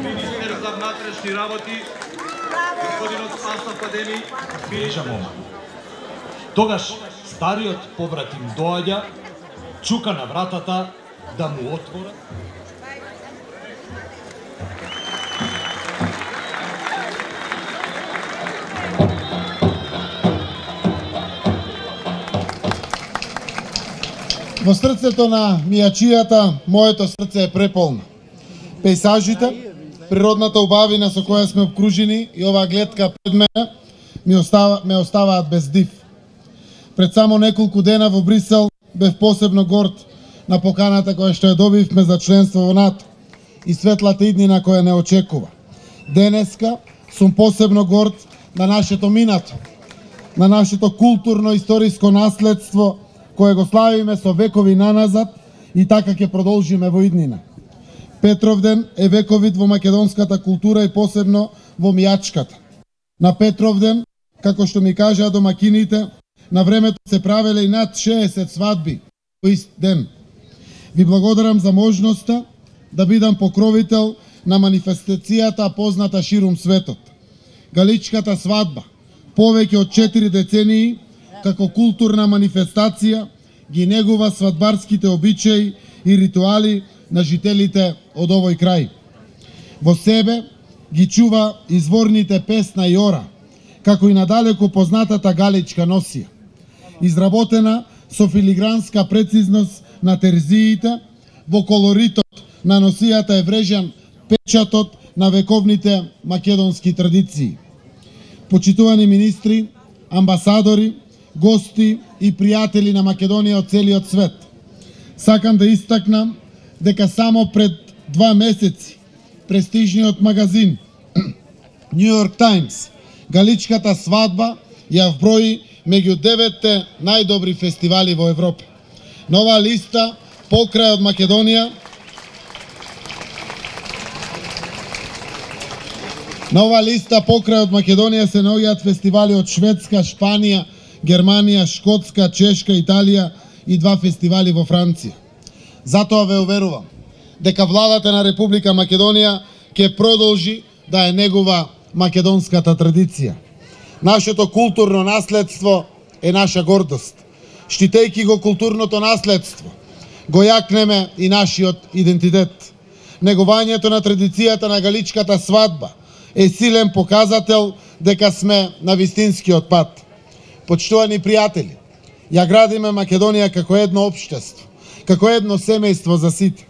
Министер за внатрешни работи, господинот Спас Академи, Бежа мома. Тогаш стариот побратим доаѓа, чука на вратата да му отворат. Во срцето на мијачијата, моето срце е преполно. Пейсажите, природната убавина со која сме обкружени и оваа гледка пред мене ме оставаат без див. Пред само неколку дена во Брисел бев посебно горд на поканата која што ја добивме за членство во НАТО и светлата иднина која не очекува. Денеска сум посебно горд на нашето минато, на нашето културно-историско наследство кое го славиме со векови наназад и така ќе продолжиме во иднина. Петровден е вековит во македонската култура и посебно во мијачката. На Петровден, како што ми кажаа домакините, на времето се правеле и над 60 свадби во ист ден. Ви благодарам за можноста да бидам покровител на манифестацијата позната ширум светот. Галичката свадба, повеќе од 4 децении, како културна манифестација, ги негува свадбарските обичаи и ритуали на жителите од овој крај. Во себе ги чува изворните песна и ора, како и надалеку познатата галичка носија, изработена со филигранска прецизност на терзиите, во колоритот на носијата е врежан печатот на вековните македонски традиции. Почитувани министри, амбасадори, гости и пријатели на Македонија од целиот свет, сакам да истакнам дека само пред 2 месеци престижниот магазин New York Times галичката свадба ја вброи меѓу 9 најдобри фестивали во Европа. На оваа листа покрај од Македонија се наоѓаат фестивали од Шведска, Шпанија, Германија, Шкотска, Чешка, Италија и 2 фестивали во Франција. Затоа ве уверувам дека владата на Република Македонија ќе продолжи да ја негува македонската традиција. Нашето културно наследство е наша гордост. Штитејќи го културното наследство, го јакнеме и нашиот идентитет. Негувањето на традицијата на галичката свадба е силен показател дека сме на вистинскиот пат. Почитувани пријатели, ја градиме Македонија како едно општество, како едно семејство за сите.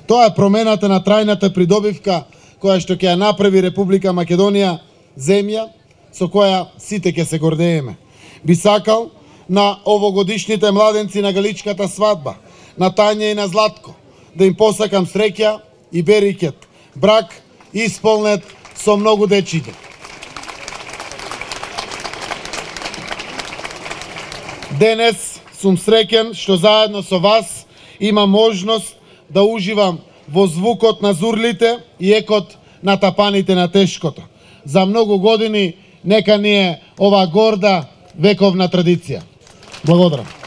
Тоа е промената на трајната придобивка која што ќе ја направи Република Македонија, земја со која сите ќе се гордееме. Би сакал на овогодишните младенци на галичката свадба, на Тања и на Златко, да им посакам среќа и берикет, брак исполнет со многу дечиња. Денес сум среќен што заедно со вас имам можност да уживам во звукот на зурлите и екот на тапаните на тешкото. За многу години нека ни е ова горда вековна традиција. Благодарам.